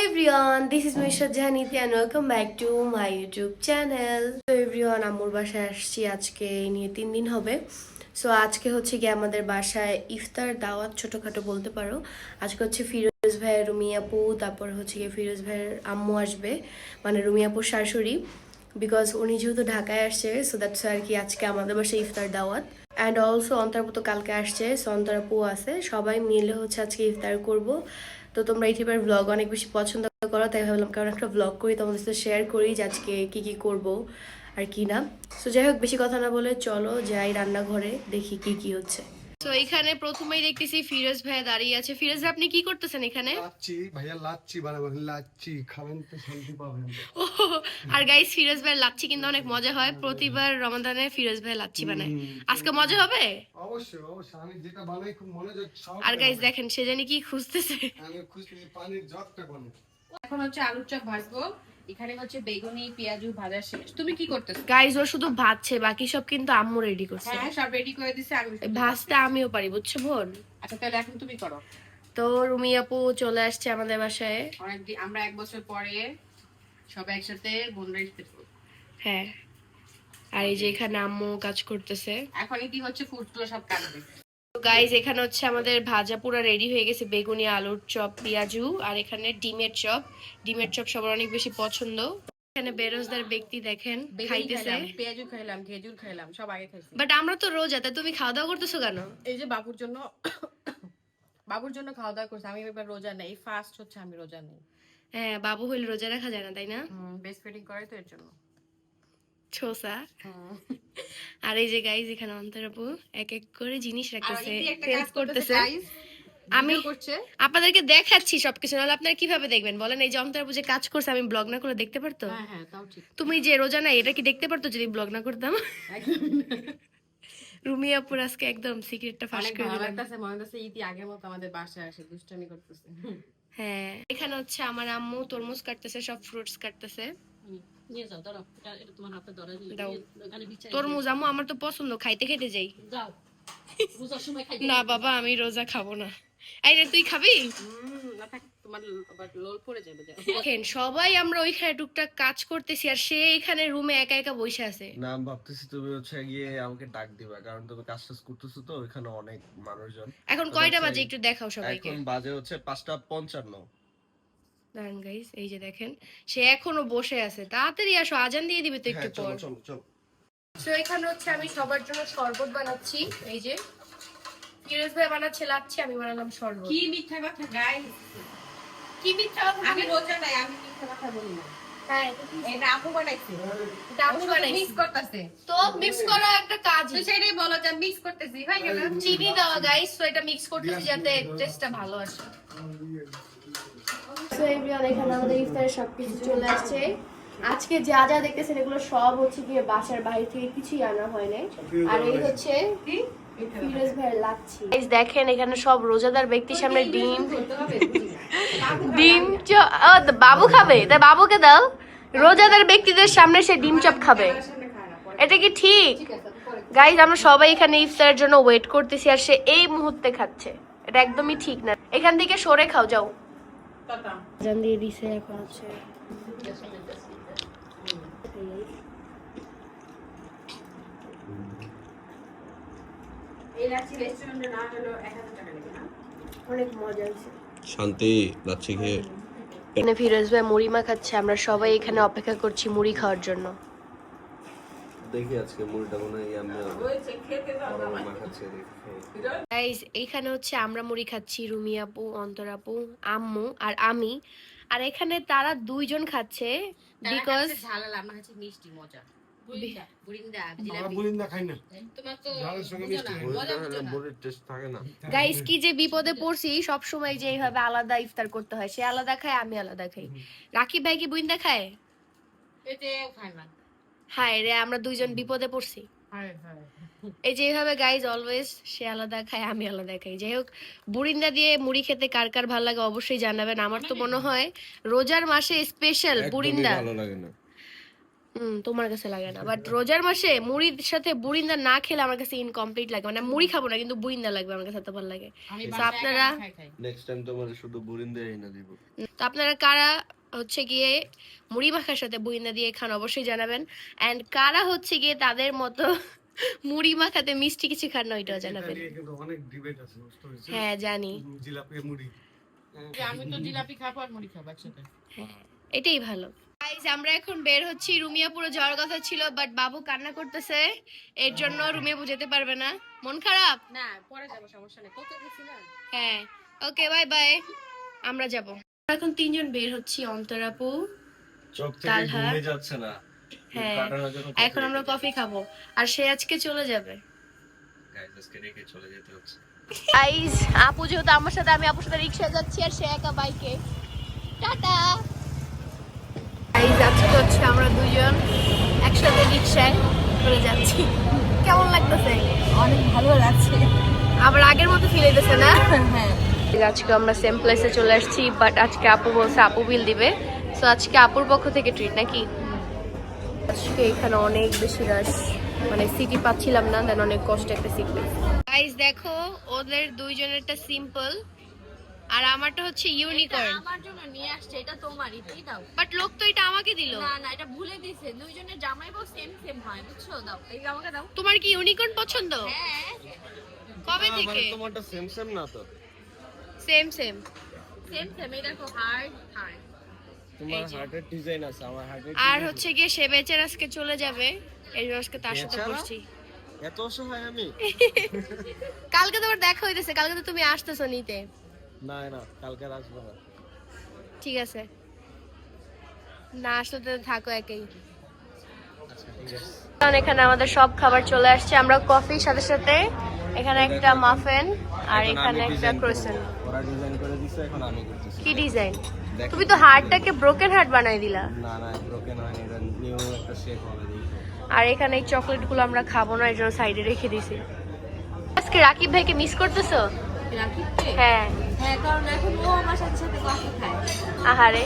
everyone, this is Misha Janiti and welcome back to my YouTube channel. So everyone, আম্মুর বাসায় আসছি আজকে নিয়ে 3 দিন হবে। সো আজকে হচ্ছে কি আমাদের বাসায় ইফতার দাওয়াত ছোটখাটো বলতে পারো। আজকে হচ্ছে ফিরোজ ভাই, রুমি আপু, তারপর হচ্ছে কি ফিরোজ ভাইয়ের আম্মু আসবে, মানে রুমি আপুর শাশুড়ি, বিকজ উনি যেহেতু ঢাকায় আসছে, সো দ্যাটস আর কি আজকে আমাদের বাসায় ইফতার দাওয়াত। অ্যান্ড অলসো অন্তরাপু তো কালকে আসছে, সো অন্তরাপু আছে, সবাই মিলে হচ্ছে আজকে ইফতার করব। তো তোমরা এই টাইপের ব্লগ অনেক বেশি পছন্দ করো, তাই ভাবলাম কারণ একটা ব্লগ করি, তোমাদের সাথে শেয়ার করি যে আজকে কী কী করবো আর কি না। সো যাই হোক, বেশি কথা না বলে চলো যাই রান্নাঘরে, দেখি কি কি হচ্ছে। তো এখানে প্রথমেই দেখতেছি ফিরোজ ভাই দাঁড়িয়ে আছে। ফিরোজ ভাই, আপনি কি করতেছেন এখানে? লাচ্ছি ভাইয়া, লাচ্ছি বানাবো, লাচ্ছি খাবেন তো শান্তি পাবেন। আর গাইস, ফিরোজ ভাই লাচ্ছি কিন্তু অনেক মজা হয়, প্রতিবার রমাদানে ফিরোজ ভাই লাচ্ছি বানায়। আজকে মজা হবে অবশ্যই অবশ্যই, আমি যেটা বানাই খুব মনোযোগ সহকারে। আর গাইস দেখেন, সে জানি কি খুঁজতেছে। আমি খুশি পানির জগটা বানাই। এখন হচ্ছে আলুর চপ ভাজবো। এখানে হচ্ছে বেগুনি পেঁয়াজু ভাজা শেষ। তুমি কি করতেছো? গাইস ও শুধু ভাজছে, বাকি সব কিন্তু আম্মু রেডি করছে। হ্যাঁ, সব রেডি করে দিছে। আমি ভাজতে আমিও পারি, বুঝছো বোন? আচ্ছা, তাহলে এখন তুমি করো। তো রুমি আপু চলে আসছে আমাদের বাসায়। অনেকদিন আমরা 1 বছর পরে সব একসাথে বোনরা ইফতার করব। হ্যাঁ, আর এই যে এখানে আম্মু কাজ করতেছে। এখন কি হচ্ছে, ফুডগুলো সব কাটবে। গাইজ এখানে হচ্ছে আমাদের ভাজা পুরা রেডি হয়ে গেছে, বেগুনি আলুর চপ, পেঁয়াজু, আর এখানে ডিমের চপ। ডিমের চপ সবার অনেক বেশি পছন্দ। এখানে বেরোজদার ব্যক্তি দেখেন খাইতেছে। পেঁয়াজু খাইলাম, খেজুর খাইলাম, সব আগে খাইছি। বাট আমরা তো রোজাতে, তুমি খাওয়া দাওয়া করতেছো কেন? এই যে বাবুর জন্য বাবুর জন্য খাওয়া দাওয়া করছি। আমি এবার রোজা নেই, ফার্স্ট হচ্ছে আমি রোজা নেই। হ্যাঁ, বাবু হইলে রোজা রাখা যায় না, তাই না? বেস্ট ফিডিং করে তো এর জন্য ছোসা। আর এই যে গাইজ এখানে অন্তরাপু এক এক করে জিনিস রাখতেছে, হেল্প করতেছে। আমি আপনাদেরকে দেখাচ্ছি সবকিছু, নাহলে আপনারা কিভাবে দেখবেন বলেন? এই যে অন্তরাপু যে কাজ করছে, আমি ব্লগ না করে দেখতে পারতো? হ্যাঁ, তাও ঠিক। তুমি যে রোজা নাই, এটা কি দেখতে পারতো যদি ব্লগ না করতাম? রুমি আপুর আজকে একদম সিক্রেটটা ফাঁস করে দিলাম। মনে হচ্ছে ইতি আগের মতো আমাদের বাসায় আসে, দুষ্টামি করতেছে। হ্যাঁ, এখানে হচ্ছে আমার আম্মু তরমুজ কাটতেছে, সব ফ্রুটস কাটতেছে। নিয়ে যাও, দাও, এটা তোমার হাতে ধরে দাও। তরমুজ আম্মু আমার তো পছন্দ, খাইতে খেতে যাই। যাও, রোজার সময় খাই না বাবা, আমি রোজা খাবো না। এই রে, তুই খাবি? না থাক, তোমার আবার লোল পড়ে যাবে। দেখেন সবাই আমরা ওইখানে টুকটাক কাজ করতেছি, আর সে এখানে রুমে একা একা বসে আছে। না, আমি ভাবতেছি তুমি হচ্ছে গিয়ে আমাকে ডাক দিবা, কারণ তুমি কাজ টাজ করতেছো তো, ওইখানে অনেক মানুষজন। এখন কয়টা বাজে একটু দেখাও সবাইকে। এখন বাজে হচ্ছে 5:55। দাঁড়ান গাইস, এই যে দেখেন সে এখনো বসে আছে, তাড়াতাড়ি আসো, আজান দিয়ে দিবে তো একটু পর। চলো চলো। তো এখানে হচ্ছে আমি সবার জন্য শরবত বানাচ্ছি। এই যে ফিরোজ ভাই বানাচ্ছে লাচ্ছি, আমি বানালাম শরবত। কি মিথ্যা কথা গাইস, কি মিথ্যা কথা? আমি রোজা নাই, আমি মিথ্যা কথা বলি না। হ্যাঁ, এটা আপু বানাইছে, এটা আপু বানাইছে। মিক্স করতেছে তো মিক্স করা একটা কাজ, তো সেটাই বলো যে মিক্স করতেছি, হয়ে গেল। চিনি দেওয়া গাইস, তো এটা মিক্স করতেছি যাতে টেস্টটা ভালো আসে। সো এভরিওয়ান, এখানে আমাদের ইফতারের সবকিছু চলে আসছে। আজকে যা যা দেখতেছেন এগুলো সব হচ্ছে গিয়ে বাসার বাইরে থেকে কিছুই আনা হয় নাই। আর এই হচ্ছে ফিরোজ ভাইয়ের লাচ্ছি। গাইস দেখেন এখানে সব রোজাদার ব্যক্তির সামনে ডিম বাবু খাবে, তাই বাবুকে দাও। রোজাদার ব্যক্তিদের সামনে সে ডিম চপ খাবে, এটা কি ঠিক? গাইস আমরা সবাই এখানে ইফতারের জন্য ওয়েট করতেছি, আর সে এই মুহূর্তে খাচ্ছে, এটা একদমই ঠিক না। এখান থেকে সরে খাও, যাও। জান দিয়ে দিছে, এখন আছে এই লাচ্ছি রেস্টুরেন্টে না হলো 1000 টাকা লাগে না? অনেক মজা হয়েছে। শান্তি লাচ্ছি খেয়ে। এখানে ফিরোজ ভাই মুড়ি মাখাচ্ছে, আমরা সবাই এখানে অপেক্ষা করছি মুড়ি খাওয়ার জন্য। দেখি আজকে মুড়িটা মনে হয় আমি মাখাচ্ছি। গাইস এইখানে হচ্ছে আমরা মুড়ি খাচ্ছি, রুমি আপু, অন্তর আপু, আম্মু আর আমি। আর এখানে তারা দুইজন খাচ্ছে বিকজ ঝাল, আমরা হচ্ছে মিষ্টি মজা। গাইস কি যে বিপদে পড়ছি, সব সময় যে এইভাবে আলাদা ইফতার করতে হয়, সে আলাদা খায়, আমি আলাদা খাই। রাকিব ভাই কি বুইন্দা খায়? হায় রে, আমরা দুইজন বিপদে পড়ছি। এই যে এইভাবে গাইজ অলওয়েজ সে আলাদা খায়, আমি আলাদা খাই। যাই হোক, বুরিন্দা দিয়ে মুড়ি খেতে কার কার ভালো লাগে অবশ্যই জানাবেন। আমার তো মনে হয় রোজার মাসে স্পেশাল বুরিন্দা। তোমার কাছে লাগে না, বাট রোজার মাসে মুড়ির সাথে বুরিন্দা না খেলে আমার কাছে ইনকমপ্লিট লাগে। মানে মুড়ি খাবো না, কিন্তু বুরিন্দা লাগবে, আমার কাছে এত ভালো লাগে। আমি তো বাসায় আপনারা খাই। নেক্সট টাইম তোমার শুধু বুরিন্দা এনে দিব। তো আপনারা কারা হচ্ছে গিয়ে মুড়ি মাখার সাথে বুরিন্দা দিয়ে খান অবশ্যই জানাবেন। এন্ড কারা হচ্ছে গিয়ে তাদের মতো মুড়ি মাখাতে মিষ্টি কিছু খান না, ওইটাও জানাবেন। কিন্তু অনেক ডিবেট আছে, বুঝতে পেরেছো? হ্যাঁ জানি, জিলাপি মুড়ি। আমি তো জিলাপি খাবো আর মুড়ি খাবো একসাথে। হ্যাঁ এটাই ভালো। গাইস আমরা এখন বের হচ্ছি, রুমিয়া পুরো যাওয়ার কথা ছিল, বাট বাবু কান্না করতেছে, এর জন্য রুমিয়া যেতে পারবে না। মন খারাপ? না পরে যাবো, সমস্যা নেই। কত কিছু না। হ্যাঁ ওকে বাই বাই, আমরা যাব। এখন তিনজন বের হচ্ছি, অন্তরাপু, চোখ থেকে তালহা। ঘুমে যাচ্ছে না। হ্যাঁ কাটানোর জন্য এখন আমরা কফি খাবো, আর সে আজকে চলে যাবে। গাইস আজকে রেখে চলে যেতে হচ্ছে। গাইস আপু যেহেতু আমার সাথে, আমি আপুর সাথে রিক্সা যাচ্ছি আর সে একা বাইকে। টাটা। গাইস আজকে হচ্ছে আমরা দুজন একসাথে রিক্সায় করে যাচ্ছি। কেমন লাগতেছে? অনেক ভালো লাগছে। আবার আগের মতো ফিল হইতেছে না? হ্যাঁ আজকে আমরা সেম প্লেসে চলে আসছি, বাট আজকে আপু বলছে আপু বিল দিবে। সো আজকে আপুর পক্ষ থেকে ট্রিট নাকি? আজকে এখানে অনেক বেশি রাশ, মানে সিটি পাচ্ছিলাম না, দেন অনেক কষ্ট একটা সিট পেয়েছি। গাইস দেখো ওদের দুইজনেরটা সিম্পল আর আমারটা হচ্ছে ইউনিকর্ন। আমার জন্য নিয়ে আসছে, এটা তোমারই, তুই দাও। বাট লোক তো এটা আমাকে দিল। না না, এটা ভুলে দিছে, দুইজনের জামাই বউ সেম সেম হয়, বুঝছো? দাও, এই আমাকে দাও। তোমার কি ইউনিকর্ন পছন্দ? হ্যাঁ কবে থেকে? তোমারটা সেম সেম না তো? Same same. সেম সেম, এটা তো হার্ড হার্ড। তোমার হার্টের ডিজাইন আছে, আমার হার্টের আর হচ্ছে গিয়ে সে বেচার আজকে চলে যাবে, এই জন্য আজকে তার সাথে বেচারা? বসছি। এত অসহায় আমি? কালকে তোমার দেখা হইতেছে, কালকে তো তুমি আসতেছো নিতে। না না, কালকে আর আসবো না। ঠিক আছে, না আসলে তো থাকো একাই। আচ্ছা ঠিক আছে। কারণ এখানে আমাদের সব খাবার চলে আসছে, আমরা কফির সাথে সাথে এখানে একটা মাফিন আর এখন এখানে আমি একটা design ক্রোসেন্ট। করবো। ওরা ডিজাইন করে দিছে, এখন আমি করতেছি। কি ডিজাইন? দেখো। তুমি তো হার্টটাকে ব্রোকেন হার্ট বানাই দিলা। না না, ব্রোকেন হয়নি, এটা নিউ একটা শেপ হবে দেখো। আর এখানে এই চকলেটগুলো আমরা খাবো না, এর জন্য সাইডে রেখে দিছি। আজকে রাকিব ভাইকে মিস করতেছো? রাখিতে? হ্যাঁ। হ্যাঁ, কারণ এখন ও আমার সাথে সাথে কফি খায়। আহারে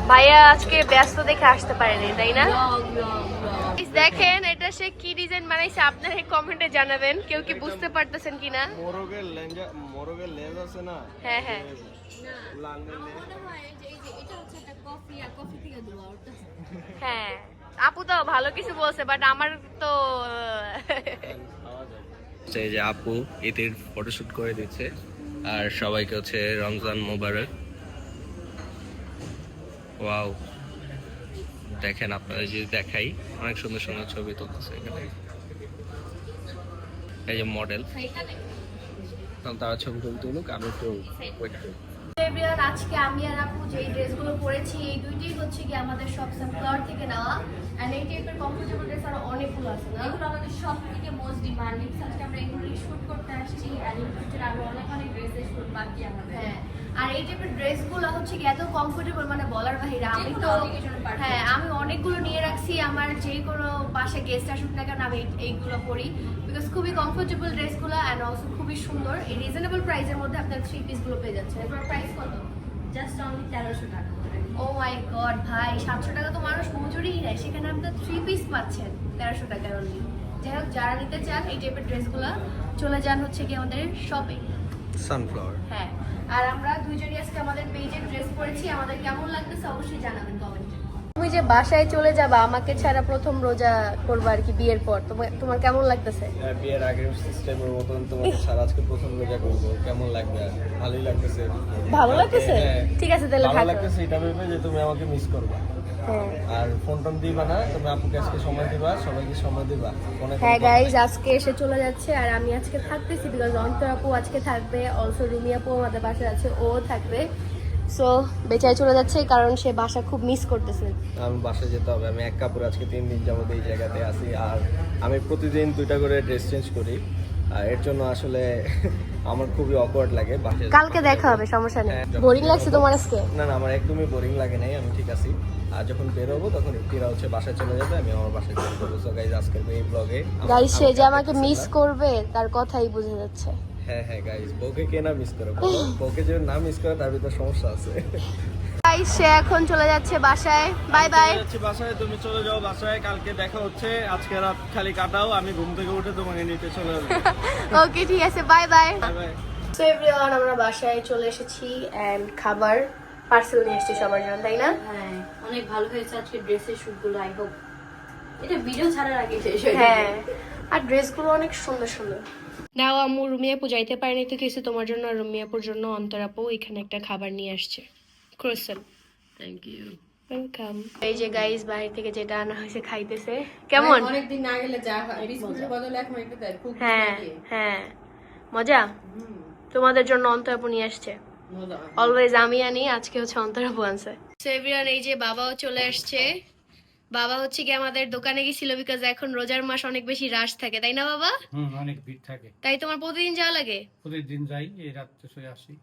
ভাইয়া আজকে ব্যস্ত দেখে আসতে পারেনি, তাই না? Blog blog blog. Guys, দেখেন এটা সে কি ডিজাইন বানাইছে, আপনারা কমেন্টে জানাবেন কেউ কি বুঝতে পারতেছেন কিনা। মোরগের লেঞ্জা, মোরগের লেজ আছে না? হ্যাঁ হ্যাঁ লাঙ্গের লেজ। মনে হয় যে এই যে এটা হচ্ছে একটা কফি, আর কফি থেকে দোয়া উঠতেছে। হ্যাঁ আপু তো ভালো কিছু বলছে, বাট আমার তো এই যে আপু ঈদের ফটোশুট করে দিচ্ছে, আর সবাইকে হচ্ছে রমজান মোবারক। ওয়াও, দেখেন আপনারা যদি দেখাই, অনেক সুন্দর সুন্দর ছবি তুলতেছে এখানে। এই যে মডেল, তারা ছবি টবি তুলুক, আমি একটু ওয়েট করি। এভরিওয়ান, আজকে আমি আর আপু যে ড্রেসগুলো পরেছি এই দুইটাই হচ্ছে কি আমাদের সব সানফ্লাওয়ার থেকে নেওয়া। এন্ড এই টাইপের কমফোর্টেবল ড্রেস আরো অনেকগুলো আছে না? এগুলো আমাদের সব থেকে মোস্ট ডিমান্ডিং। আজকে আমরা এগুলো শুট করতে আসছি, আর এর ভিতরে আরো অনেক অনেক ড্রেসের শুট বাকি আমাদের। হ্যাঁ, আর এই টাইপের ড্রেসগুলো হচ্ছে কি এত কমফোর্টেবল, মানে বলার বাহিরে। আমি যেকোনো তো occasion perfect। হ্যাঁ আমি অনেকগুলো নিয়ে রাখছি, আমার যে কোনো বাসায় গেস্ট আসুক না কেন আমি এইগুলো পরি, বিকজ খুবই কমফোর্টেবল ড্রেসগুলো অ্যান্ড অলসো খুবই সুন্দর। এই রিজনেবল প্রাইসের মধ্যে আপনার থ্রি পিসগুলো পেয়ে যাচ্ছে। এবার প্রাইস কত? জাস্ট অনলি 1300 টাকা করে। ও মাই গড ভাই, 700 টাকা তো মানুষ মজুরিই নেয়, সেখানে আপনার থ্রি পিস পাচ্ছেন 1300 টাকার অনলি। যাই হোক, যারা নিতে চান এই টাইপের ড্রেসগুলো চলে যান হচ্ছে কি আমাদের শপে। সানফ্লাওয়ার। হ্যাঁ, আর আমরা দুইজনই আজকে আমাদের পেজে ড্রেস পরেছি, আমাদের কেমন লাগতেছে অবশ্যই জানাবেন কমেন্টে। তুমি যে বাসায় চলে যাবা আমাকে ছাড়া, প্রথম রোজা করবা আর কি বিয়ের পর, তোমার কেমন লাগতেছে? বিয়ের আগের সিস্টেমের মতন তোমাকে সারা আজকে প্রথম রোজা করবো, কেমন লাগবে? আর ভালোই লাগতেছে। ভালো লাগতেছে? হ্যাঁ, ঠিক আছে তাহলে ভালো থাকো। লাগতেছে এটা ভেবে যে তুমি আমাকে মিস করবা। হ্যাঁ আর ফোন টোন দিবা না, তুমি আপুকে আজকে সময় দিবা, সবাইকে সময় দিবা। অনেক হ্যাঁ গাইজ, আজকে এসে চলে যাচ্ছে আর আমি আজকে থাকতেছি, বিকজ অন্তর আপু আজকে থাকবে, অলসো রুমি আপু আমাদের বাসায় আছে, ও থাকবে। সো বেচায় চলে যাচ্ছে কারণ সে বাসা খুব মিস করতেছে। আমি বাসায় যেতে হবে, আমি এক কাপড় আজকে 3 দিন যাবত এই জায়গাতে আছি, আর আমি প্রতিদিন 2টা করে ড্রেস চেঞ্জ করি, আর এর জন্য আসলে আমার খুবই অকওয়ার্ড লাগে বাসায়। কালকে দেখা হবে, সমস্যা নেই। হ্যাঁ, বোরিং লাগছে তোমার আজকে? না না, আমার একদমই বোরিং লাগে নাই, আমি ঠিক আছি। আর যখন বের হবো তখন এরা হচ্ছে বাসায় চলে যাবে, আমি আমার বাসায় চলে যাবো। সো গাইজ, আজকের এই ব্লগে গাইজ সে যে আমাকে মিস করবে তার কথাই বোঝা যাচ্ছে। হ্যাঁ হ্যাঁ গাইজ, বউকে কে না মিস করে? বউকে যে না মিস করে তার ভিতরে সমস্যা আছে। গাইস সে এখন চলে যাচ্ছে বাসায়। Bye bye. যাচ্ছি বাসায়, তুমি চলে যাও বাসায়, কালকে দেখা হচ্ছে। আজকে রাত খালি কাটাও, আমি ঘুম থেকে উঠে তোমাকে নিতে চলে আসবো। ওকে ঠিক আছে, bye bye. Bye bye. So everyone, আমরা বাসায় চলে এসেছি এন্ড খাবার পার্সেল নিয়ে এসেছি সবার জন্য, তাই না? হ্যাঁ, অনেক ভালো হয়েছে আজকে ড্রেসের শুটগুলো। আই হোপ এটা ভিডিও ছাড়ার আগে শেষ হয়ে যাবে। হ্যাঁ, আর ড্রেসগুলো অনেক সুন্দর সুন্দর। নাও আম্মু রুমিয়া আপু যাইতে পারেনি তো কিছু, তোমার জন্য আর রুমিয়া আপুর জন্য অন্তর আপু এখানে একটা খাবার নিয়ে আসছে, ক্রোসেন্ট। Thank you. ওয়েলকাম। এই যে গাইস বাইরে থেকে যেটা আনা হয়েছে খাইতেছে, কেমন? অনেকদিন না গেলে যা হয় বিস্কুটের বদলে এক মিনিট দেয়, খুব হ্যাঁ হ্যাঁ, মজা। তোমাদের জন্য অন্তর আপু নিয়ে আসছে। মজা। অলওয়েজ আমি আনি, আজকে হচ্ছে অন্তর আপু আনছে। সো এভরিওয়ান, এই যে বাবাও চলে আসছে। বাবা হচ্ছে কি আমাদের দোকানে গেছিল, বিকজ এখন রোজার মাস অনেক বেশি রাশ থাকে, তাই না বাবা? অনেক ভিড় থাকে, তাই তোমার প্রতিদিন যাওয়া লাগে? প্রতিদিন যাই, এই রাত্রে শুয়ে আসি।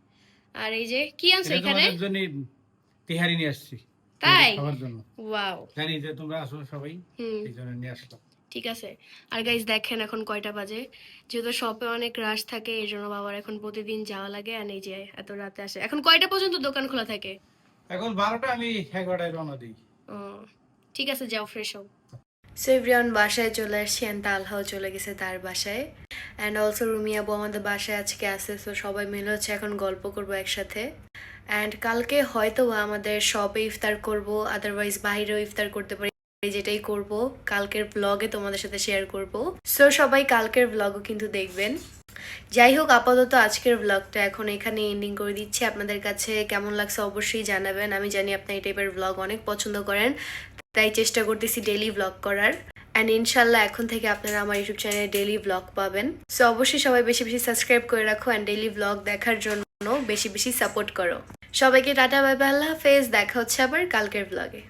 আর এই যে কি আনছো এটা এখানে? তোমাদের জন্য তেহারি নিয়ে আসছি, তাই? খাবার জন্য। ওয়াও। জানি যে তোমরা আসো সবাই, হুম, এই জন্য নিয়ে আসলাম। ঠিক আছে। আর গাইস দেখেন এখন কয়টা বাজে, যেহেতু শপে অনেক রাশ থাকে এই জন্য বাবার এখন প্রতিদিন যাওয়া লাগে। আর এই যে এত রাতে আসে। এখন কয়টা পর্যন্ত দোকান খোলা থাকে? এখন 12টা, আমি 11টায় রওনা দিই। ও, ঠিক আছে, যাও ফ্রেশ হও। সো এভরিওয়ান, বাসায় চলে আসছি অ্যান্ড তালহাও চলে গেছে তার বাসায়। অ্যান্ড অলসো রুমিয়া বউ আমাদের বাসায় আজকে আসে, সো সবাই মিলে হচ্ছে এখন গল্প করবো একসাথে। অ্যান্ড কালকে হয়তো আমাদের শপে ইফতার করব, আদারওয়াইজ বাইরেও ইফতার করতে পারি, যেটাই করব কালকের ব্লগে তোমাদের সাথে শেয়ার করব। সো সবাই কালকের ব্লগও কিন্তু দেখবেন। যাই হোক, আপাতত আজকের ব্লগটা এখন এখানে এন্ডিং করে দিচ্ছি। আপনাদের কাছে কেমন লাগছে অবশ্যই জানাবেন। আমি জানি আপনি এই টাইপের ব্লগ অনেক পছন্দ করেন, তাই চেষ্টা করতেছি ডেইলি ব্লগ করার। অ্যান্ড ইনশাল্লাহ এখন থেকে আপনারা আমার ইউটিউব চ্যানেলে ডেইলি ব্লগ পাবেন। সো অবশ্যই সবাই বেশি বেশি সাবস্ক্রাইব করে রাখো অ্যান্ড ডেইলি ব্লগ দেখার জন্য বেশি বেশি সাপোর্ট করো। সবাইকে টাটা, বাই বাই, আল্লাহ হাফেজ। দেখা হচ্ছে আবার কালকের ব্লগে।